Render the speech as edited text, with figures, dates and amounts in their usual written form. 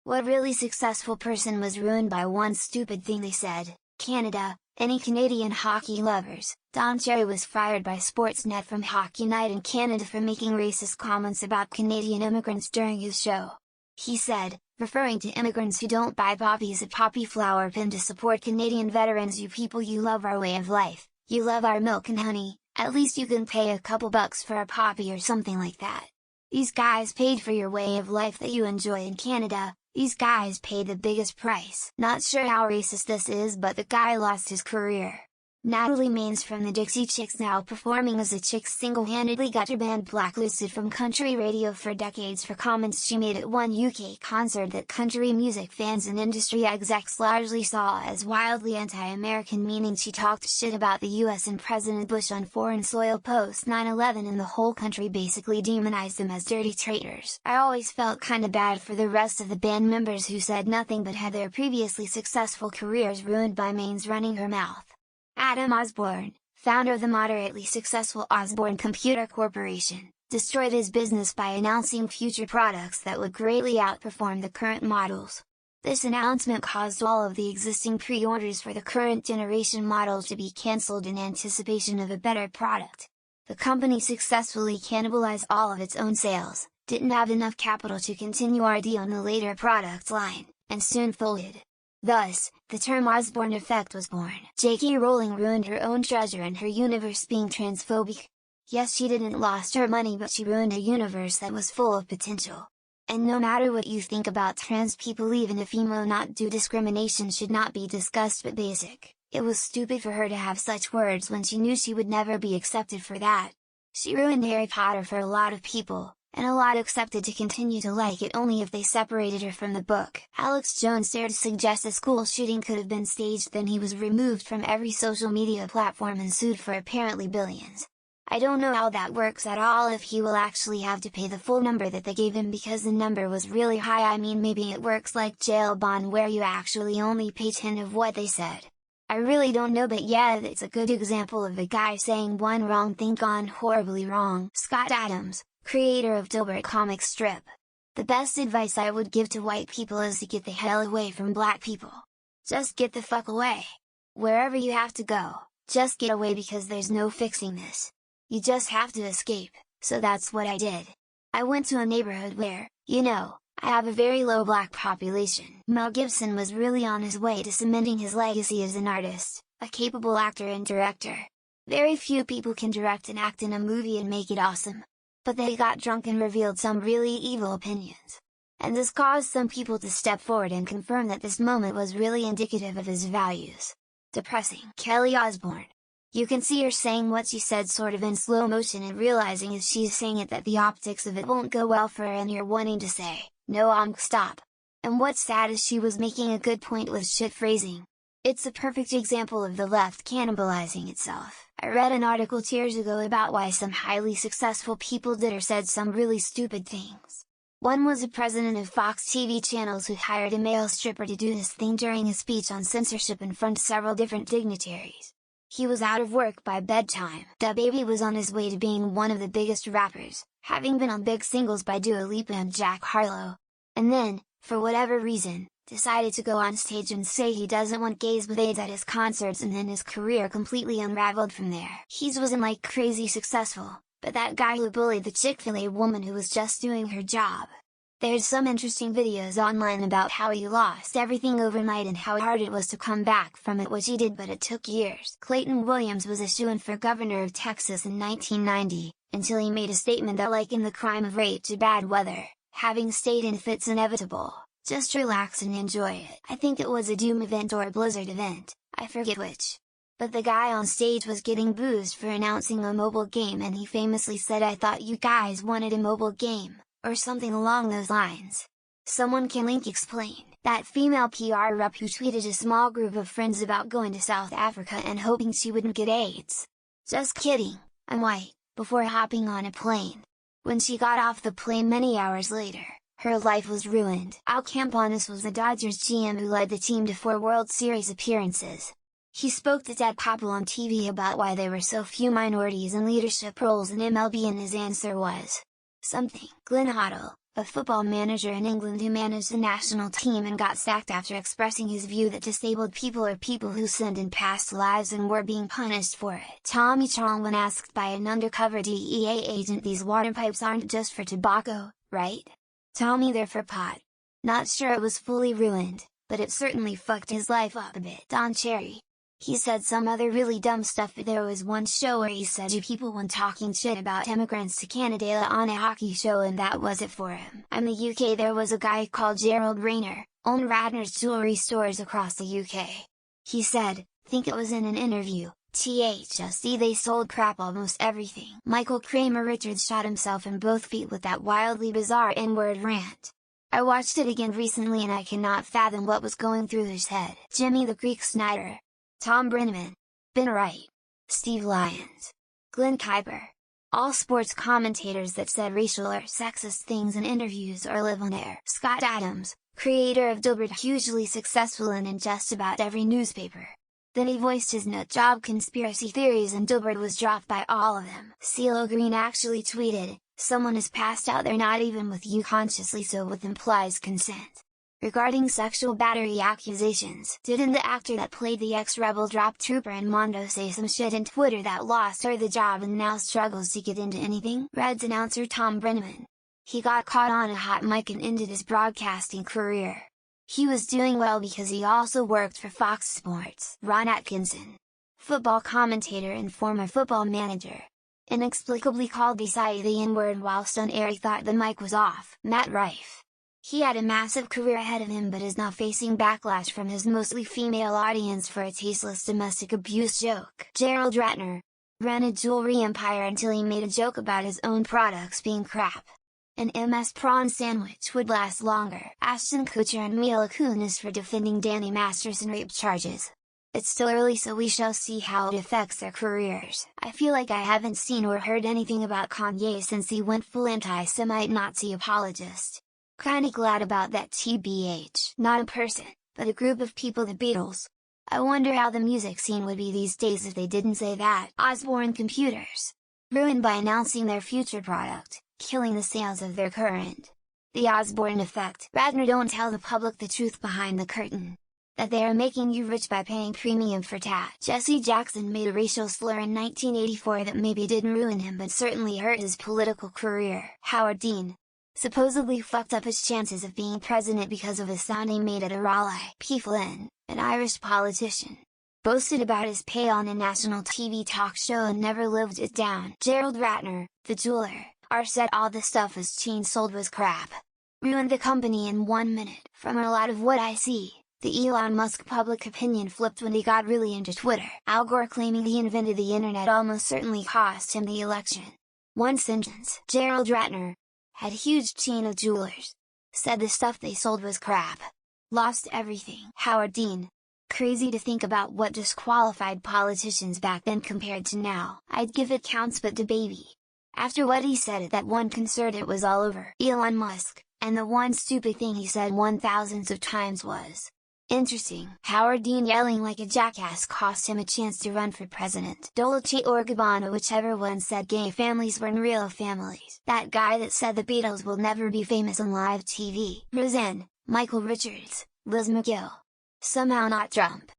What really successful person was ruined by one stupid thing they said? Canada. Any Canadian hockey lovers? Don Cherry was fired by Sportsnet from Hockey Night in Canada for making racist comments about Canadian immigrants during his show. He said, referring to immigrants who don't buy poppies, a poppy flower pin to support Canadian veterans: "You people, you love our way of life, you love our milk and honey, at least you can pay a couple bucks for a poppy," or something like that. These guys paid for your way of life that you enjoy in Canada. These guys paid the biggest price. Not sure how racist this is, but the guy lost his career. Natalie Maines from the Dixie Chicks, now performing as a Chicks, single-handedly got her band blacklisted from country radio for decades for comments she made at one UK concert that country music fans and industry execs largely saw as wildly anti-American, meaning she talked shit about the US and President Bush on foreign soil post 9/11, and the whole country basically demonized them as dirty traitors. I always felt kinda bad for the rest of the band members who said nothing but had their previously successful careers ruined by Maines running her mouth. Adam Osborne, founder of the moderately successful Osborne Computer Corporation, destroyed his business by announcing future products that would greatly outperform the current models. This announcement caused all of the existing pre-orders for the current generation models to be cancelled in anticipation of a better product. The company successfully cannibalized all of its own sales, didn't have enough capital to continue R&D on the later product line, and soon folded. Thus, the term Osborne effect was born. J.K. Rowling ruined her own treasure and her universe being transphobic. Yes, she didn't lost her money, but she ruined a universe that was full of potential. And no matter what you think about trans people, even if emo not do, discrimination should not be discussed but basic. It was stupid for her to have such words when she knew she would never be accepted for that. She ruined Harry Potter for a lot of people, and a lot accepted to continue to like it only if they separated her from the book. Alex Jones dared to suggest a school shooting could have been staged, then he was removed from every social media platform and sued for apparently billions. I don't know how that works at all, if he will actually have to pay the full number that they gave him because the number was really high. I mean, maybe it works like jail bond where you actually only pay 10 of what they said. I really don't know, but yeah, it's a good example of a guy saying one wrong thing gone horribly wrong. Scott Adams, creator of Dilbert comic strip. The best advice I would give to white people is to get the hell away from black people. Just get the fuck away. Wherever you have to go, just get away, because there's no fixing this. You just have to escape, so that's what I did. I went to a neighborhood where, I have a very low black population. Mel Gibson was really on his way to cementing his legacy as an artist, a capable actor and director. Very few people can direct and act in a movie and make it awesome. But they got drunk and revealed some really evil opinions. And this caused some people to step forward and confirm that this moment was really indicative of his values. Depressing. Kelly Osbourne. You can see her saying what she said sort of in slow motion and realizing as she's saying it that the optics of it won't go well for her, and you're wanting to say, no, stop. And what's sad is she was making a good point with shit phrasing. It's a perfect example of the left cannibalizing itself. I read an article years ago about why some highly successful people did or said some really stupid things. One was a president of Fox TV channels who hired a male stripper to do this thing during a speech on censorship in front of several different dignitaries. He was out of work by bedtime. DaBaby was on his way to being one of the biggest rappers, having been on big singles by Dua Lipa and Jack Harlow. And then, for whatever reason, decided to go on stage and say he doesn't want gays with AIDS at his concerts, and then his career completely unraveled from there. He wasn't like crazy successful, but that guy who bullied the Chick-fil-A woman who was just doing her job. There's some interesting videos online about how he lost everything overnight and how hard it was to come back from it, which he did, but it took years. Clayton Williams was a shoo-in for governor of Texas in 1990, until he made a statement that likened the crime of rape to bad weather, having stayed in fits inevitable. Just relax and enjoy it. I think it was a Doom event or a Blizzard event, I forget which. But the guy on stage was getting boozed for announcing a mobile game, and he famously said, "I thought you guys wanted a mobile game," or something along those lines. Someone can link explain. That female PR rep who tweeted a small group of friends about going to South Africa and hoping she wouldn't get AIDS. Just kidding, I'm white, before hopping on a plane. When she got off the plane many hours later, her life was ruined. Al Campanis was the Dodgers GM who led the team to 4 World Series appearances. He spoke to Ted Koppel on TV about why there were so few minorities in leadership roles in MLB, and his answer was, Something. Glenn Hoddle, a football manager in England who managed the national team and got sacked after expressing his view that disabled people are people who sinned in past lives and were being punished for it. Tommy Chong, when asked by an undercover DEA agent, these water pipes aren't just for tobacco, right? Tommy, they're for pot. Not sure it was fully ruined, but it certainly fucked his life up a bit. Don Cherry. He said some other really dumb stuff, but there was one show where he said you people when talking shit about immigrants to Canada on a hockey show, and that was it for him. In the UK there was a guy called Gerald Rayner, owned Radnor's jewelry stores across the UK. He said, think it was in an interview, THSD, they sold crap almost everything. Michael Kramer Richards shot himself in both feet with that wildly bizarre N-word rant. I watched it again recently and I cannot fathom what was going through his head. Jimmy the Greek Snyder. Tom Brenneman, Ben Wright, Steve Lyons, Glenn Kuiper. All sports commentators that said racial or sexist things in interviews or live on air. Scott Adams, creator of Dilbert, hugely successful in just about every newspaper. Then he voiced his nut job conspiracy theories and Dilbert was dropped by all of them. CeeLo Green actually tweeted, someone has passed out there not even with you consciously, so with implies consent. Regarding sexual battery accusations, didn't the actor that played the ex-rebel drop trooper in Mondo say some shit in Twitter that lost her the job and now struggles to get into anything? Reds announcer Tom Brenneman. He got caught on a hot mic and ended his broadcasting career. He was doing well because he also worked for Fox Sports. Ron Atkinson. Football commentator and former football manager. Inexplicably called Desai the N-word whilst on air. He thought the mic was off. Matt Rife. He had a massive career ahead of him but is now facing backlash from his mostly female audience for a tasteless domestic abuse joke. Gerald Ratner. Ran a jewelry empire until he made a joke about his own products being crap. An MS prawn sandwich would last longer. Ashton Kutcher and Mila Kunis for defending Danny Masterson rape charges. It's still early, so we shall see how it affects their careers. I feel like I haven't seen or heard anything about Kanye since he went full anti-Semite Nazi apologist. Kinda glad about that TBH. Not a person, but a group of people, the Beatles. I wonder how the music scene would be these days if they didn't say that. Osborne Computers. Ruined by announcing their future product, killing the sales of their current. The Osborne effect. Radnor, don't tell the public the truth behind the curtain. That they are making you rich by paying premium for tat. Jesse Jackson made a racial slur in 1984 that maybe didn't ruin him but certainly hurt his political career. Howard Dean. Supposedly fucked up his chances of being president because of a sound he made at a rally. P. Flynn, an Irish politician. Boasted about his pay on a national TV talk show and never lived it down. Gerald Ratner, the jeweler, said all the stuff his chain sold was crap. Ruined the company in 1 minute. From a lot of what I see, the Elon Musk public opinion flipped when he got really into Twitter. Al Gore claiming he invented the internet almost certainly cost him the election. One sentence. Gerald Ratner. Had huge chain of jewelers. Said the stuff they sold was crap. Lost everything. Howard Dean. Crazy to think about what disqualified politicians back then compared to now. I'd give it counts but to baby. After what he said at that one concert, it was all over. Elon Musk, and the one stupid thing he said 1,000s of times was interesting. Howard Dean yelling like a jackass cost him a chance to run for president. Dolce or Gabbana, whichever one, said gay families weren't real families. That guy that said the Beatles will never be famous on live TV. Roseanne, Michael Richards, Liz McGill. Somehow not Trump.